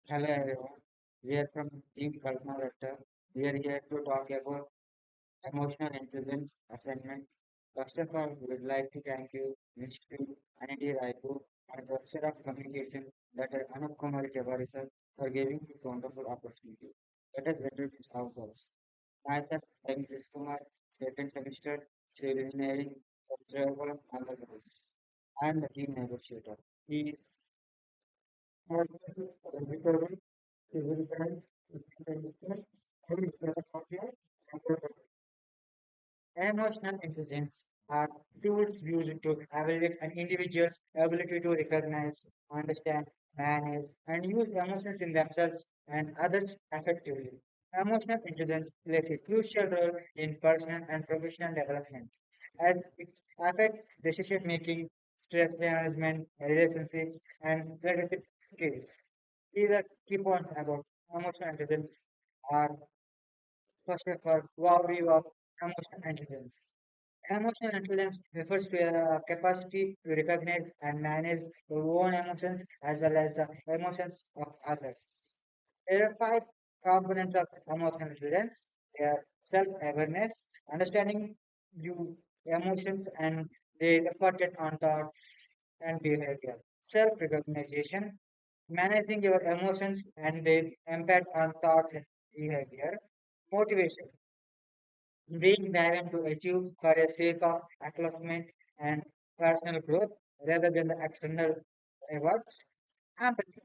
Hello everyone. We are from Team Kalpana Datta. We are here to talk about emotional intelligence assignment. First of all, we would like to thank you, Institute Anity Raipur, and Professor of Communication, Dr. Anup Kumar Tiwari sir, for giving this wonderful opportunity. Let us introduce ourselves. Myself, Tangi Sesikumar, second semester, Civil Engineering, from Srikakulam, Andhra Pradesh. I am the team negotiator. He is emotional intelligence are tools used to evaluate an individual's ability to recognize, understand, manage, and use emotions in themselves and others effectively. Emotional intelligence plays a crucial role in personal and professional development as it affects decision making, stress management, relationships, and leadership skills. These are key points about emotional intelligence are first of all, overview of emotional intelligence. Emotional intelligence refers to a capacity to recognize and manage your own emotions as well as the emotions of others. There are five components of emotional intelligence. They are self-awareness, understanding your emotions and their effect on thoughts and behavior. Self-recognition, managing your emotions and their impact on thoughts and behavior. Motivation, being driven to achieve for a sake of accomplishment and personal growth rather than the external rewards. Empathy,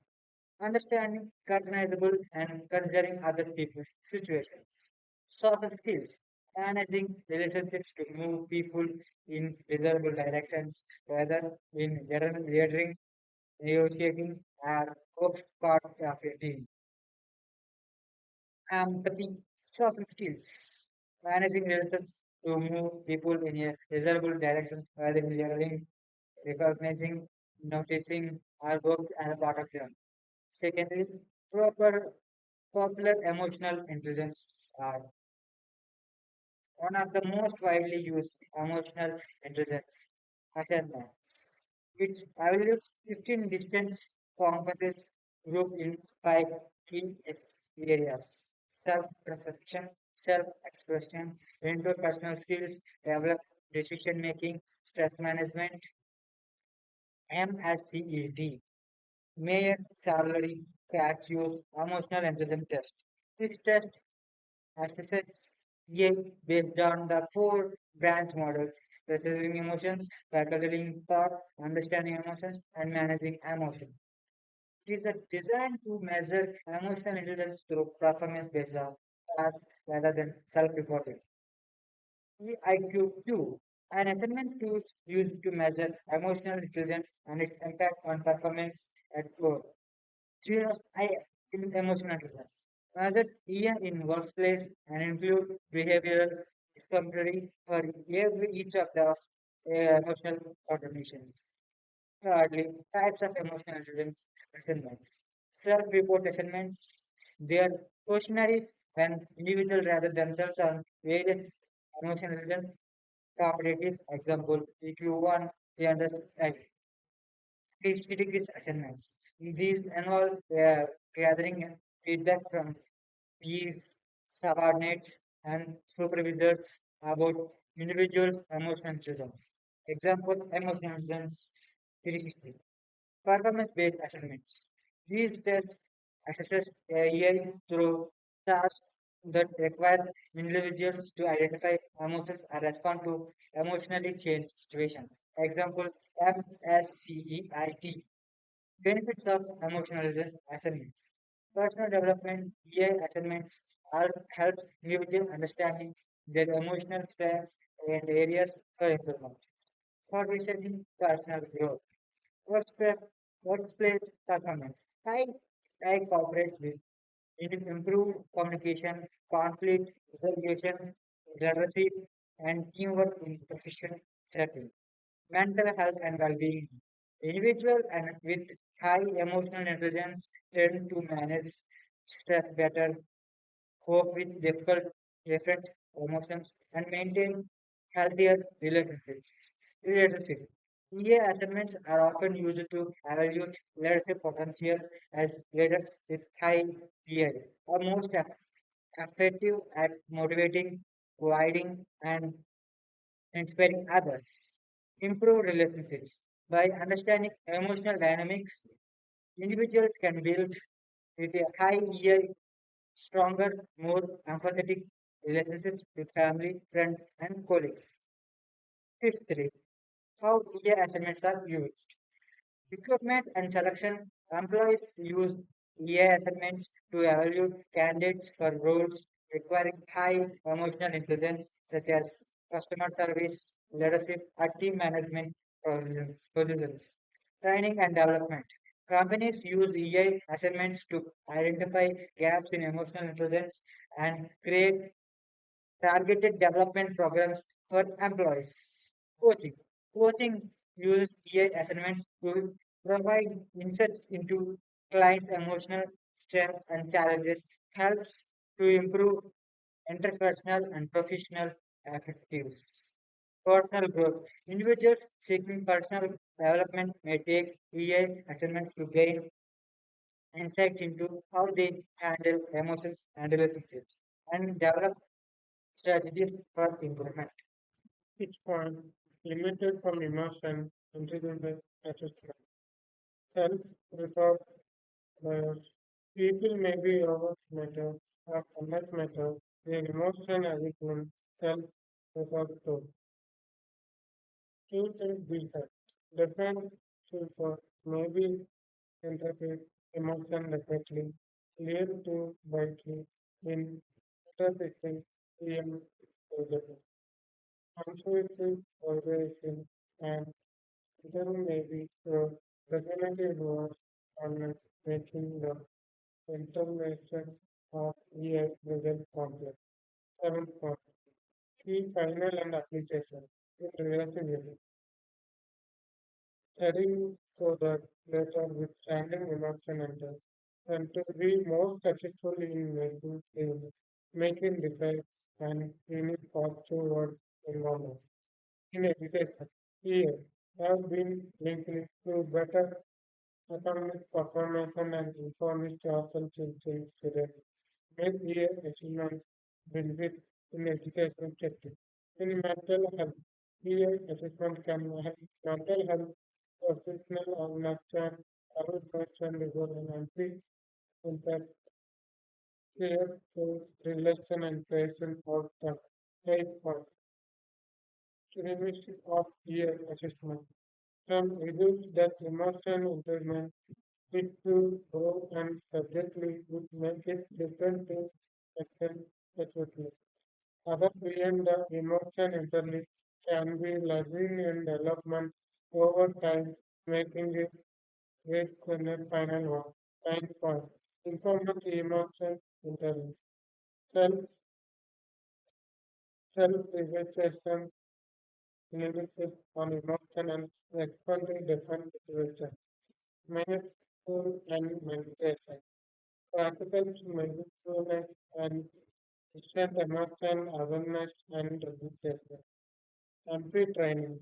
understanding, recognizable, and considering other people's situations. Social skills, managing relationships to move people in desirable directions, whether in leading, negotiating, or works part of a team. Empathy, social skills, managing relationships to move people in a desirable direction rather than learning, recognizing, noticing our works and a part of them. Secondly, proper popular emotional intelligence are one of the most widely used emotional intelligence assessments. It evaluates 15 distinct competences grouped in five key areas: self-perception, self-expression, interpersonal skills, develop decision-making, stress management, MSCED, Mayor Salary Cassius Emotional Intelligence Test. This test assesses EA based on the four branch models: processing emotions, calculating thought, understanding emotions, and managing emotion. It is designed to measure emotional intelligence through performance based on tasks rather than self-reporting. EIQ2, an assignment tool used to measure emotional intelligence and its impact on performance at work. Zeros I in emotional intelligence. Measures EM in workplace and include behavioral discovery for every each of the emotional contributions. Thirdly, types of emotional intelligence assignments. Self-report assignments. They are questionnaires when individuals rather themselves on various emotional intelligence competencies. Example, EQ1, genders, degrees assignments. These involve gathering feedback from peers, subordinates, and supervisors about individuals' emotional intelligence. Example, emotional intelligence 360. Performance-based assignments. These tests assess AI through tasks that requires individuals to identify emotions and respond to emotionally changed situations. Example, MSCEIT. Benefits of emotional intelligence assignments. Personal development, EA assignments helps individual understanding their emotional strengths and areas for improvement. For researching personal growth. Workplace, workplace performance. I cooperates with improved communication, conflict resolution, leadership, and teamwork in professional setting. Mental health and well-being. Individual and with high emotional intelligence tend to manage stress better, cope with different emotions, and maintain healthier relationships. Leadership. EA assignments are often used to evaluate leadership potential as leaders with high EA are most effective at motivating, guiding, and inspiring others. Improve relationships. By understanding emotional dynamics, individuals can build with a high EA stronger, more empathetic relationships with family, friends, and colleagues. Fifthly, how EA assignments are used. Recruitment and selection. Employees use EA assignments to evaluate candidates for roles requiring high emotional intelligence, such as customer service, leadership, or team management positions. Training and development. Companies use EA assignments to identify gaps in emotional intelligence and create targeted development programs for employees. Coaching. Coaching uses EA assignments to provide insights into clients' emotional strengths and challenges, helps to improve interpersonal and professional effectiveness. Personal growth. Individuals seeking personal development may take EA assignments to gain insights into how they handle emotions and relationships and develop strategies for improvement. Each point limited from emotion intelligent assessment. Self-report bias. People may be overestimated or underestimated their emotion assessment self-report tool. Two things defect. Defense for maybe interpret emotion differently, lead to widely in interpreting EM positive. Consequences organization and internal may be definitely involved on making the information of EI result complex. Seventh point, key final and application in relationship. Studying so that data with standing emotion and to be more successful in making decisions and unique path toward environment. In education, here have been linked to better academic performance and informed social thinking today. Make here achievement benefit in education sector. In mental health, here assessment can help mental health professional or nurture our person before an entry impact care to relation and creation of the eight point. Realistic of year assessment. Some reviews that emotional improvement it to grow and subjectively would make it different to action accurately. Other beyond the emotion internally can be learning and development over time, making it great in the final one. Ninth point. Informative emotion internally. Self self-realization leadership on emotion and responding different situations. Mindful and meditation. Practical mindfulness and instant emotion awareness and registration. Empathy training.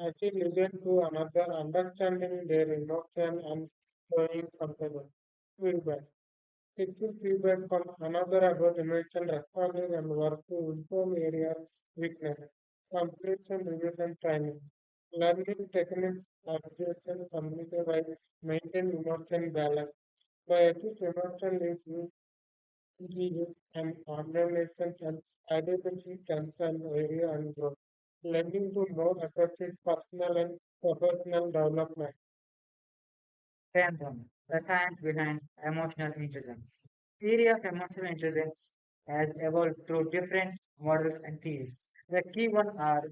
Actually listen to another, understanding their emotion and showing compassion. Feedback. Seeking feedback from another about emotion, responding and work to inform areas weakness. Completion revision training. Learning techniques, adjustment, community by maintain emotion balance. By achieve emotion leads you and organization can identify concern area and growth, leading to more effective personal and professional development. Tenth one, the science behind emotional intelligence. Theory of emotional intelligence has evolved through different models and theories. The key one are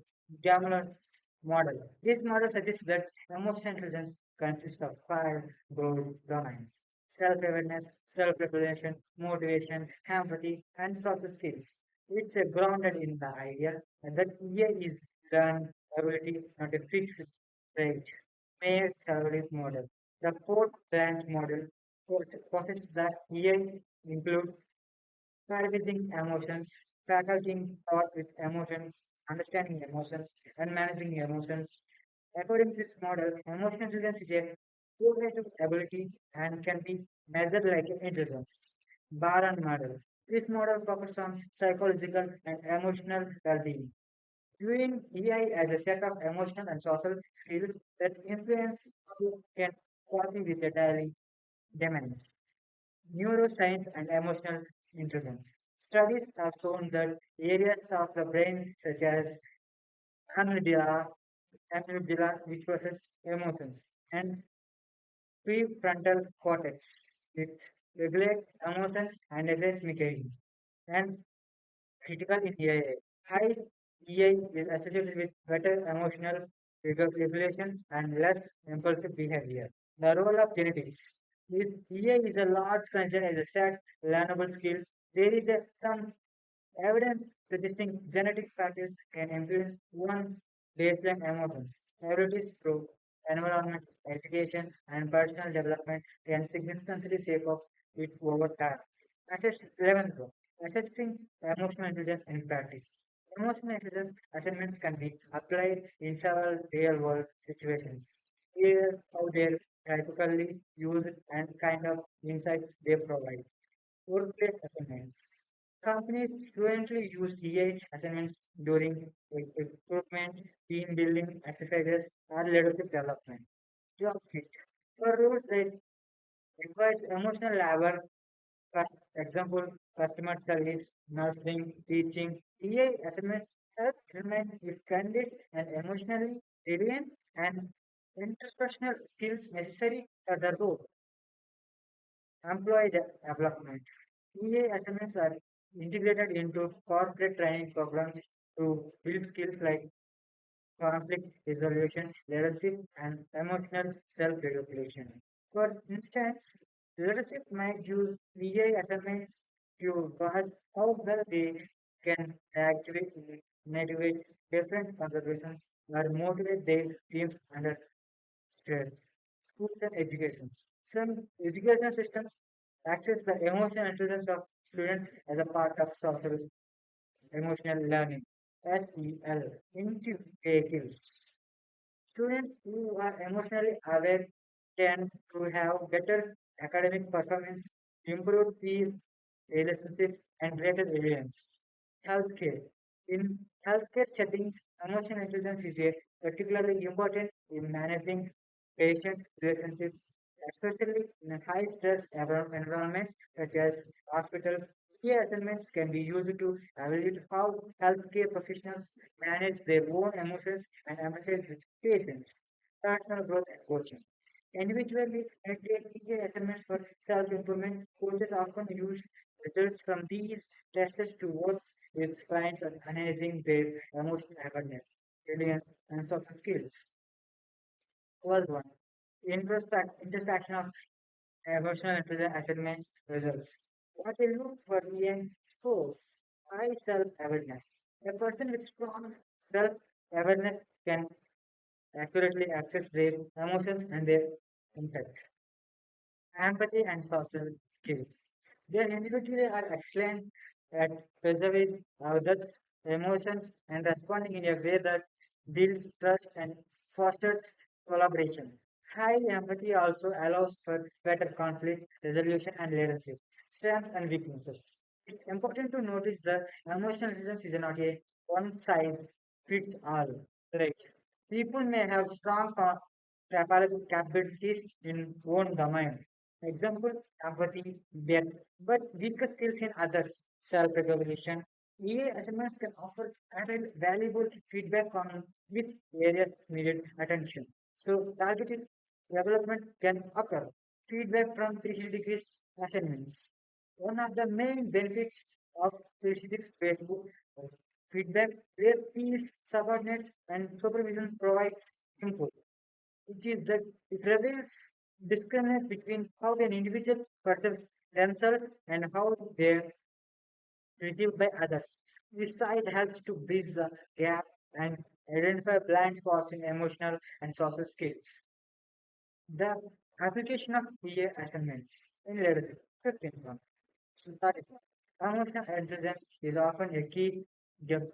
Gamla's model. This model suggests that emotional intelligence consists of five broad domains: self-awareness, self-regulation, motivation, empathy, and social skills. It's grounded in the idea that EA is learned ability, not a fixed trait. Mayer's Salaric model. The fourth branch model processes that EI includes categorizing emotions, facultying thoughts with emotions, understanding emotions, and managing emotions. According to this model, emotional intelligence is a cognitive ability and can be measured like intelligence. Baran model. This model focuses on psychological and emotional well-being, viewing EI as a set of emotional and social skills that influence how you can copy with the daily demands. Neuroscience and emotional intelligence. Studies have shown that areas of the brain such as amygdala, which processes emotions, and prefrontal cortex, which regulates emotions and decision making, and critical in EIA. High EI is associated with better emotional regulation and less impulsive behavior. The role of genetics. If EI is a large concern as a set learnable skills, there is some evidence suggesting genetic factors can influence one's baseline emotions, abilities through environment, education, and personal development can significantly shape up it over time. Assess 11th row. Assessing emotional intelligence in practice. Emotional intelligence assessments can be applied in several real-world situations. Here, how they're typically used and kind of insights they provide. Workplace assignments. Companies fluently use EA assignments during recruitment, team building exercises, or leadership development. Job fit. For roles that requires emotional labor, example, customer service, nursing, teaching, EA assignments help determine if candidates and emotionally resilient and interpersonal skills necessary for the role. Employee development. EA assignments are integrated into corporate training programs to build skills like conflict resolution, leadership, and emotional self-regulation. For instance, leadership might use EA assignments to gauge how well they can activate, motivate different conservations or motivate their teams under stress. Schools and educations. Some education systems access the emotional intelligence of students as a part of social emotional learning. SEL, intuitives. Students who are emotionally aware tend to have better academic performance, improved peer relationships, and greater resilience. Healthcare. In healthcare settings, emotional intelligence is particularly important in managing patient relationships, especially in high stress environments such as hospitals. Key assignments can be used to evaluate how healthcare professionals manage their own emotions and emphasize with patients. Personal growth and coaching. Individually meditate EJ assignments for self-improvement. Coaches often use results from these tests to work with clients on enhancing their emotional awareness, resilience, and social skills. 12th one, introspection of emotional intelligence assignments results. What I look for EM scores, high self-awareness. A person with strong self-awareness can accurately access their emotions and their impact. Empathy and social skills. They individually are excellent at preserving others' emotions and responding in a way that builds trust and fosters collaboration. High empathy also allows for better conflict resolution and leadership. Strengths and weaknesses. It's important to notice that emotional intelligence is not a one size fits all. Right. People may have strong capabilities in one domain. Example, empathy, but weaker skills in others, self-regulation. EA assignments can offer added valuable feedback on which areas needed attention. So targeted development can occur. Feedback from 360 degrees assignments. One of the main benefits of 360 Facebook feedback where peers, subordinates, and supervision provides input, which is that it reveals disconnect between how an individual perceives themselves and how they're received by others. This side helps to bridge the gap and identify blind spots in emotional and social skills. The application of PA assignments in leadership. 15th one. So 34. Emotional intelligence is often a key dif-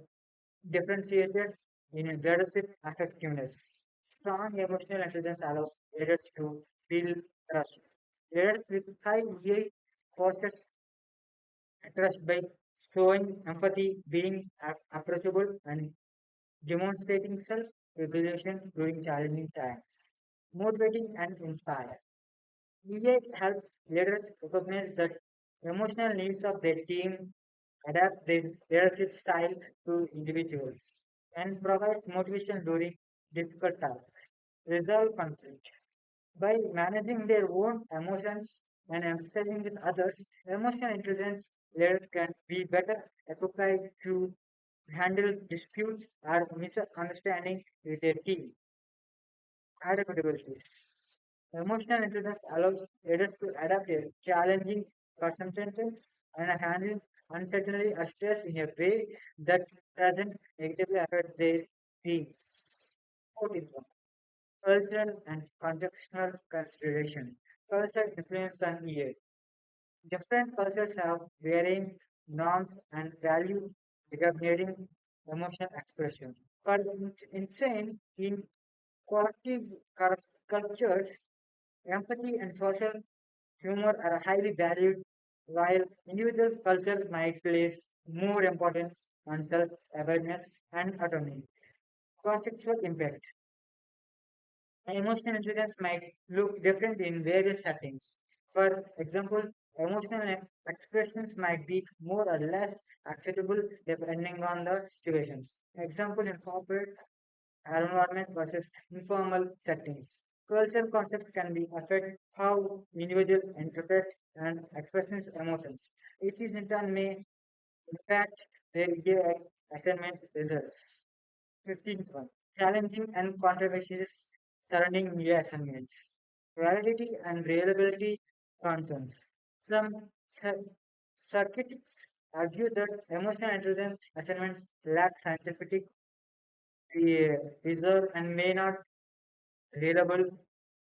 differentiators in leadership effectiveness. Strong emotional intelligence allows leaders to build trust. Leaders with high EA fosters trust by showing empathy, being approachable, and demonstrating self-regulation during challenging times. Motivating and inspire. EA helps leaders recognize the emotional needs of their team, adapt their leadership style to individuals, and provides motivation during difficult tasks. Resolve conflict. By managing their own emotions and emphasizing with others, emotional intelligence leaders can be better equipped to handle disputes or misunderstanding with their team. Adaptabilities. Emotional intelligence allows leaders to adapt to challenging circumstances and handle uncertainty or stress in a way that doesn't negatively affect their teams. 14th one, cultural and contextual consideration. Culture influence on EA. Different cultures have varying norms and value regarding emotional expression. For insane, in collective cultures, empathy and social humor are highly valued, while individual culture might place more importance on self-awareness and autonomy. Conceptual impact. Emotional intelligence might look different in various settings. For example, emotional expressions might be more or less acceptable depending on the situations. Example in corporate environments versus informal settings. Cultural concepts can be affect how individuals interpret and express emotions. Each is in turn may impact their year assignments results. 15th one. Challenging and controversies surrounding year assignments. Validity and reliability concerns. Some circuits argue that emotional intelligence assignments lack scientific reserve and may not reliable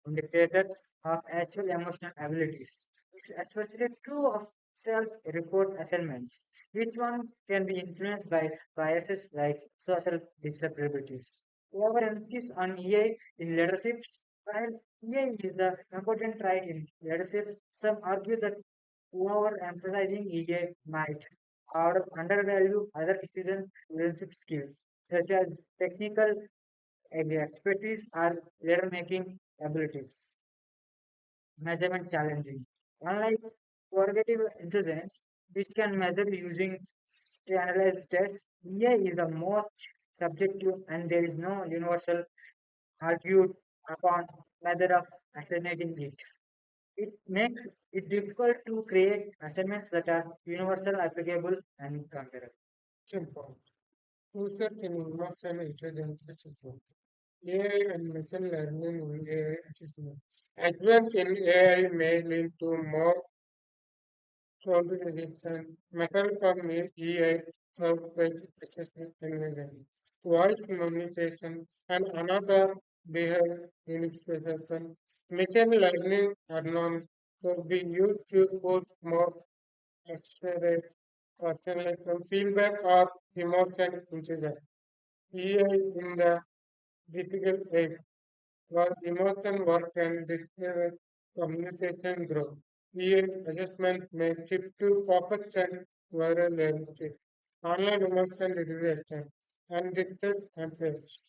indicators of actual emotional abilities. This is especially true of self-report assignments. Each one can be influenced by biases like social disabilities. Overemphasis on EA in leaderships. While EA is an important trait in leadership, some argue that overemphasizing EA might undervalue other student leadership skills, such as technical expertise or letter making abilities. Measurement challenging. Unlike quantitative intelligence, which can measure using standardized tests, EA is a most subjective and there is no universal argued upon method of assigning it. It makes it difficult to create assignments that are universal, applicable, and comparable. Simple. Research in emotional intelligence assessment. AI and machine learning in AI assessment. Advance in AI may lead to more sophistication. Method for AI for basic assessment and voice communication and another behavior investigation. Machine learning are known to be used to put more accurate personalization feedback or emotion intelligence. AI in the digital age was emotion work and digital communication growth. EA assessment may shift to focus and viral reality, online emotion regulation, and digital campaigns.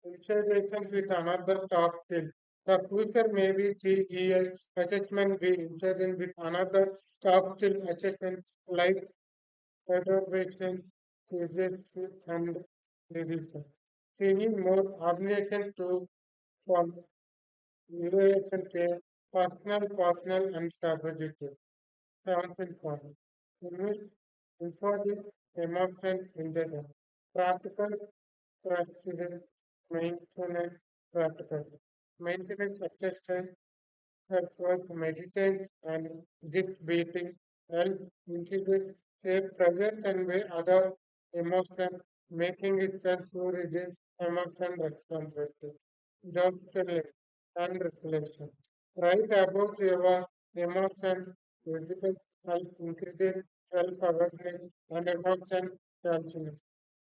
Integrations with another top skill. The future may be GEI assessment be integrated with another top skill assessment like observation, physics, and decision. Seeing more organization to form relation care, personal, and strategic. 17th point. English important emotion intelligence. Practical, practical, maintenance, practical. Maintenance exercise helps meditate and deep breathing help integrate safe presence and way other emotion, making it self to reduce emotion responsibility. Journaling and reflection. Write about your emotion, physical help increases self-awareness and emotion calculus.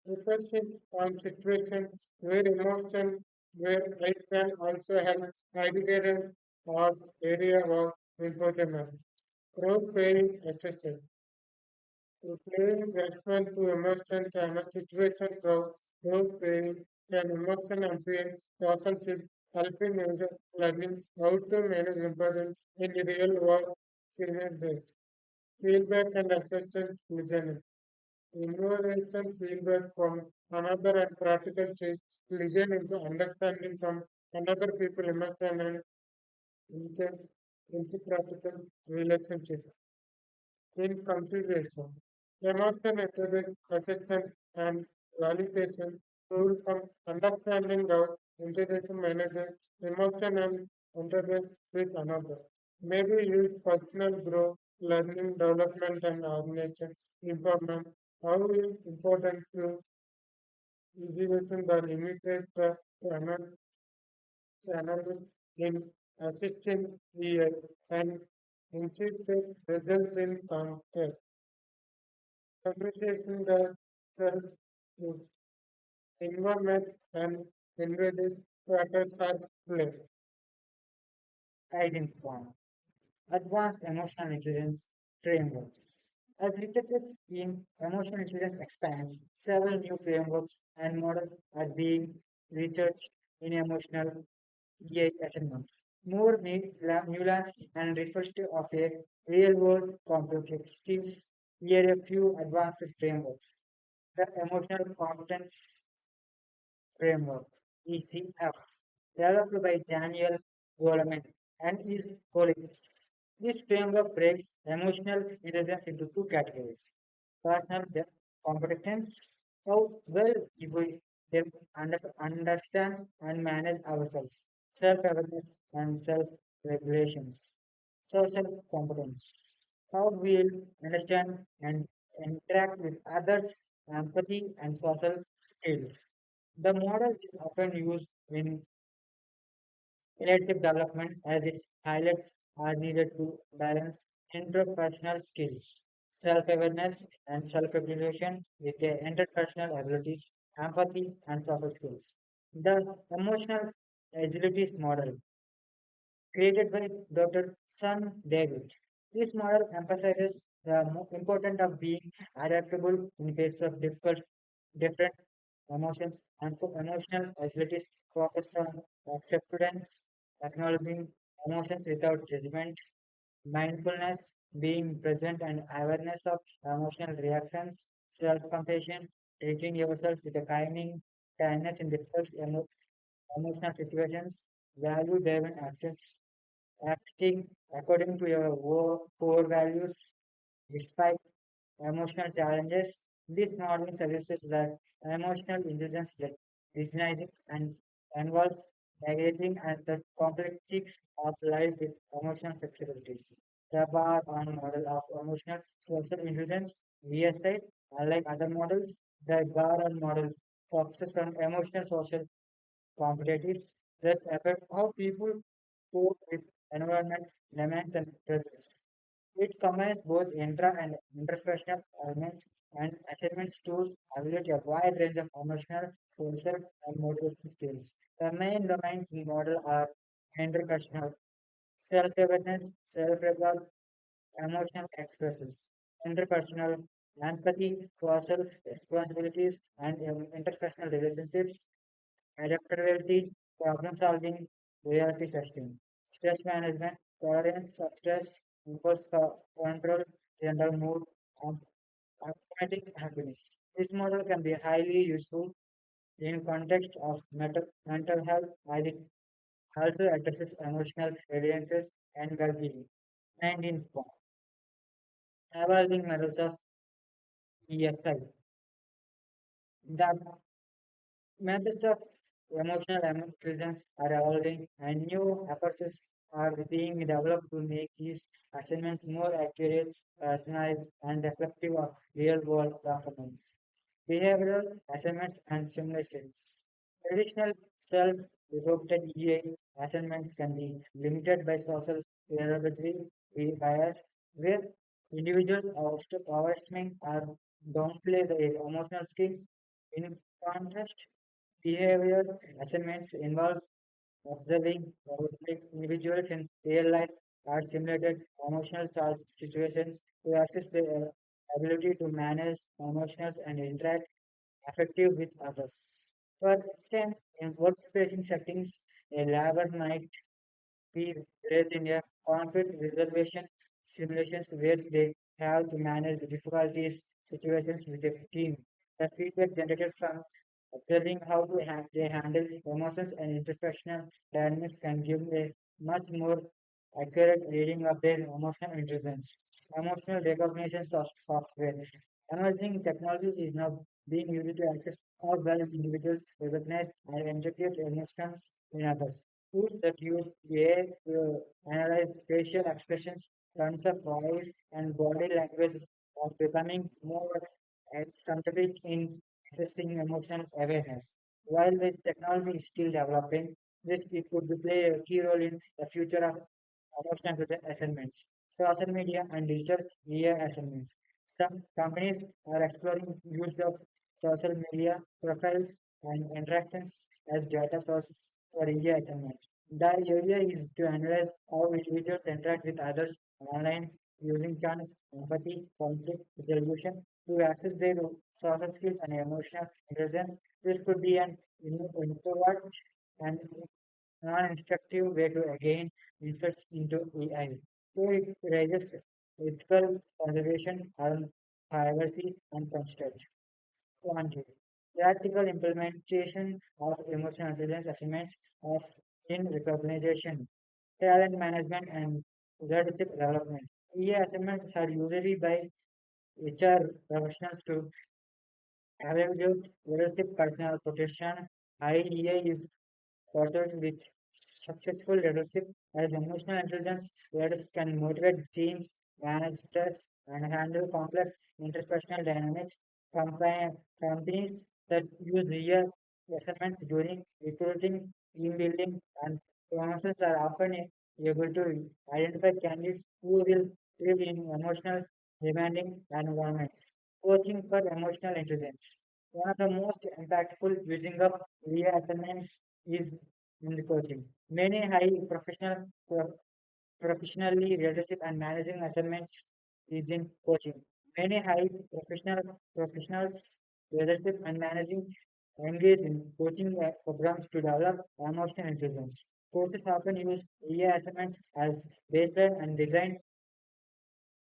Reflecting on situations where emotion where it can also help educators or area of infotainment. Role playing assessment. Playing response to emotion and a situation through role playing can emotion and fear relationship helping user learning how to manage important in the real world scenarios. Feedback and assessment listening. Innovation feedback from another and practical change, listening to understanding from another people emotion and inter practical relationship in consideration. Emotion intelligence assessment and validation tool from understanding the integration manager emotion and interface with another. Maybe use personal growth, learning, development and organization improvement. How is important to integration the limited channel in assisting the and insisted result in contact. Appreciation the self environment and environment factors are play. Guidance form. Advanced emotional intelligence frameworks. As researchers in emotional intelligence expands, several new frameworks and models are being researched in emotional EA assessments. More nuanced and reflective of a real-world complexities. Here are a few advanced frameworks. The Emotional Competence Framework (ECF), developed by Daniel Goleman and his colleagues. This framework breaks emotional intelligence into two categories: personal competence, how well we understand and manage ourselves, self-awareness and self-regulations; social competence, how we understand and interact with others, empathy and social skills. The model is often used in leadership development as its highlights are needed to balance interpersonal skills, self-awareness and self-regulation with their interpersonal abilities, empathy and social skills. The emotional agilities model created by Dr. Sun David. This model emphasizes the importance of being adaptable in face of different emotions and for emotional facilities focus on acceptance, acknowledging emotions without judgment, mindfulness, being present and awareness of emotional reactions, self-compassion, treating yourself with a kindness in difficult emotional situations, value-driven actions, acting according to your core values despite emotional challenges. This model suggests that emotional intelligence is recognizing and involves navigating at the complexities of life with emotional flexibilities. The bar on model of emotional social intelligence, VSI, unlike other models, the bar on model focuses on emotional social competencies that affect how people cope with environment, demands, and pressures. It combines both intra and interpersonal elements and assessment tools evaluate a wide range of emotional, social, and motivation skills. The main domains in the model are interpersonal, self-awareness, self-regard, emotional expressions, interpersonal, empathy, social responsibilities, and interpersonal relationships, adaptability, problem solving, reality testing, stress management, tolerance of stress, control, general mood, and automatic happiness. This model can be highly useful in context of mental health as it also addresses emotional variances and well-being. And in evolving methods of ESI, the methods of emotional intelligence are evolving and new approaches are being developed to make these assignments more accurate, personalized, and reflective of real-world performance. Behavioral assignments and simulations. Traditional self-reported EA assignments can be limited by social pedagogy bias, where individuals overestimate or downplay their emotional skills. In contrast, Behavior assessments involve observing individuals in real life or simulated emotional situations to assess their ability to manage emotions and interact effective with others. For instance, in workspace settings, a labor might be placed in a conflict resolution simulations where they have to manage the difficulties situations with a team. The feedback generated from observing how they handle emotions and introspectional dynamics can give a much more accurate reading of their emotional intelligence. Emotional recognition software. Emerging technologies is now being used to access how well individuals recognize and interpret emotions in others. Tools that use AI to analyze facial expressions, tones of voice, and body language are becoming more scientific in assessing emotional awareness. While this technology is still developing, this it could play a key role in the future of emotional assignments, social media, and digital AI assignments. Some companies are exploring use of social media profiles and interactions as data sources for AI assignments. The idea is to analyze how individuals interact with others online using terms, empathy, conflict resolution to access their social skills and emotional intelligence. This could be an introvert and non-instructive way to again insert into AI. So it raises ethical consideration around privacy and consent. Quantity. Practical implementation of emotional intelligence assessments of in recognition, talent management, and leadership development. EA assessments are usually by HR professionals to evaluate leadership personal protection. IEA is pursued with successful leadership as emotional intelligence leaders can motivate teams, manage stress, and handle complex interpersonal dynamics. Companies that use real assessments during recruiting, team building, and promotions are often able to identify candidates who will thrive in emotional demanding environments. Coaching for emotional intelligence. One of the most impactful using of real assessments is in the coaching. Many professionally leadership and managing assignments is in coaching. Many high professionals leadership and managing engage in coaching programs to develop emotional intelligence. Coaches often use EA assignments as baseline and design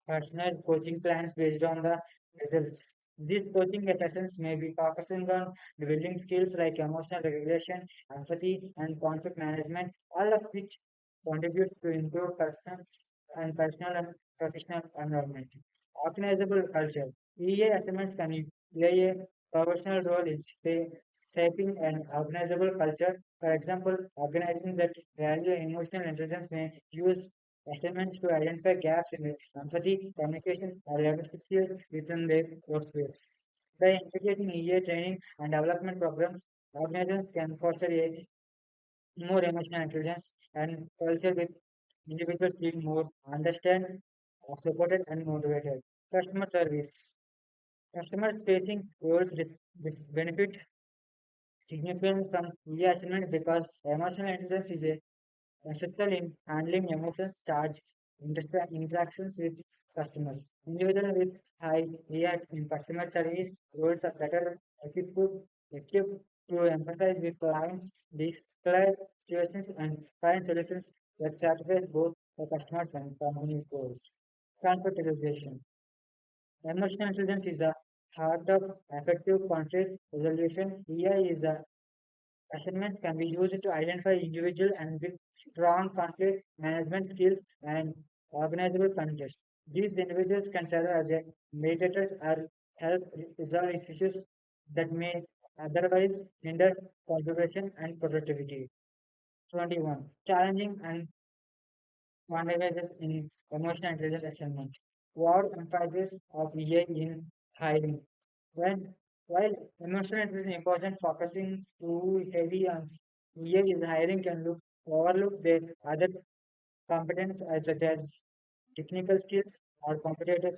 personalized coaching plans based on the results. These coaching sessions may be focusing on building skills like emotional regulation, empathy, and conflict management, all of which contributes to improve persons and personal and professional environment. Organizable culture. EA assessments can play a professional role in shaping an organizable culture. For example, organizations that value emotional intelligence may use assignments to identify gaps in empathy, communication, or leadership skills within their workspace. By integrating EA training and development programs, organizations can foster a more emotional intelligence and culture with individuals feeling more understand, supported, and motivated. Customer service. Customers facing roles benefit significantly from EA assignment because emotional intelligence is a essential in handling emotions, charge, interactions with customers. Individuals with high EA in customer service roles are better equipped to emphasize with clients, display situations, and find solutions that satisfy both the customers and company goals. Conflict resolution. Emotional intelligence is the heart of effective conflict resolution. EI is a Assignments can be used to identify individuals and with strong conflict management skills and organizable context. These individuals can serve as a mediators or help resolve issues that may otherwise hinder collaboration and productivity. 21. Challenging and quantifies in emotional intelligence assignment. What emphasis of EA in hiring? When while emotional intelligence is important, focusing too heavy on EA is hiring can look overlook their other competence such as technical skills or competitive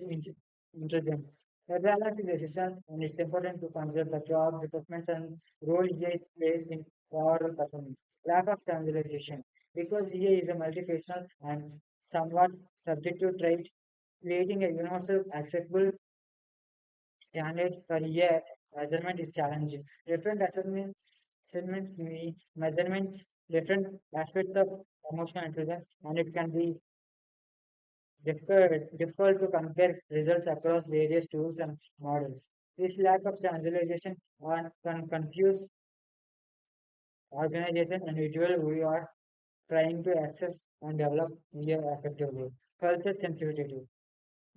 intelligence. A balance is essential, and it's important to consider the job, requirements, and role EA plays in overall performance. Lack of standardization. Because EA is a multifaceted and somewhat subjective trait, creating a universal, acceptable standards for EA measurement is challenging. Different assessments measurements different aspects of emotional intelligence, and it can be difficult to compare results across various tools and models. This lack of standardization can confuse organization and individual who are trying to assess and develop EA effectively. Culture sensitivity.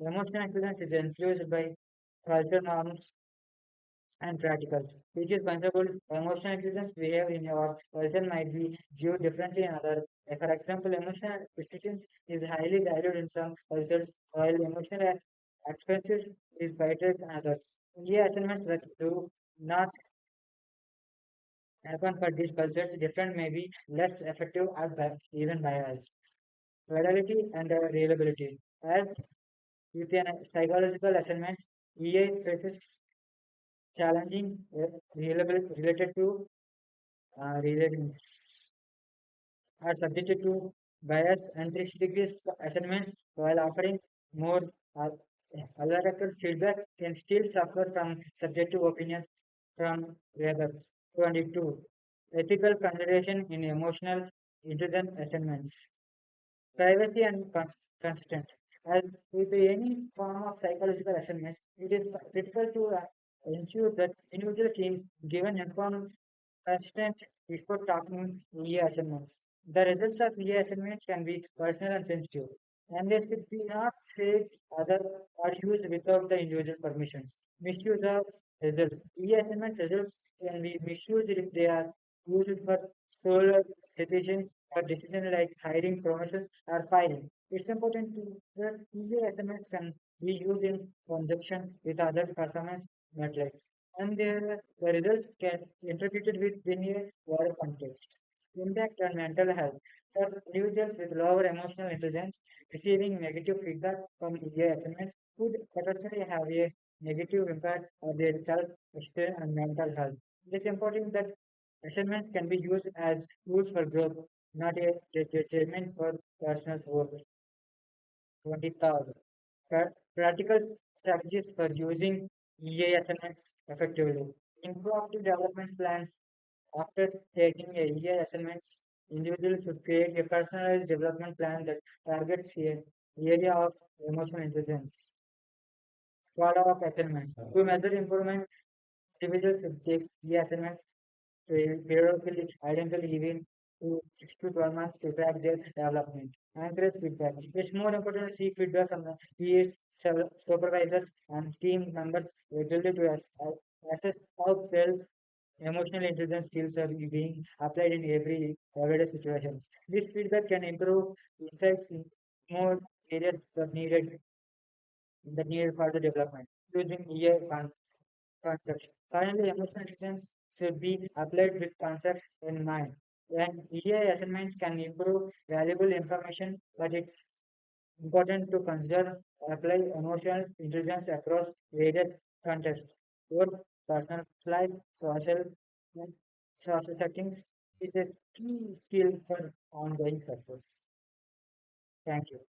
Emotional intelligence is influenced by culture norms and practicals, which is considerable. Emotional intelligence behavior in your culture might be viewed differently in other. For example, emotional intelligence is highly valued in some cultures, while emotional expenses is prioritized in others. Yeah, assignments that do not happen for these cultures different may be less effective or even biased. Fidelity and reliability. As with an psychological assignments, EA faces challenging reliability related to religions are subjected to bias and 360 degrees assignments while offering more uh, analytical feedback can still suffer from subjective opinions from others. 22. Ethical consideration in emotional intelligence assignments. Privacy and constant. As with any form of psychological assessment, it is critical to ensure that individual can given informed constant before talking EA assignments. The results of EA assignments can be personal and sensitive, and they should be not shared other or used without the individual permissions. Misuse of results. EA assignments results can be misused if they are used for sole citation or decision like hiring, promotions, or firing. It's important to that EA assignments can be used in conjunction with other performance metrics and the results can be interpreted within a wider context. Impact on mental health. For individuals with lower emotional intelligence, receiving negative feedback from EA assignments could potentially have a negative impact on their self-esteem and mental health. It is important that assignments can be used as tools for growth, not a determinant for personal growth. 23rd, practical strategies for using EA assignments effectively. In proactive development plans, after taking a EA assignments, individuals should create a personalized development plan that targets a area of emotional intelligence. Follow-up assignments. To measure improvement, individuals should take EA assignments periodically, identically even to 6 to 12 months to track their development. Encourage feedback. It's more important to seek feedback from the peers, supervisors, and team members regularly to assess how well emotional intelligence skills are being applied in everyday situations. This feedback can improve insights in more areas that needed further development using concepts. Finally, emotional intelligence should be applied with context in mind. And EA assignments can improve valuable information, but it's important to consider apply emotional intelligence across various contexts. Work, personal life, and social settings is a key skill for ongoing success. Thank you.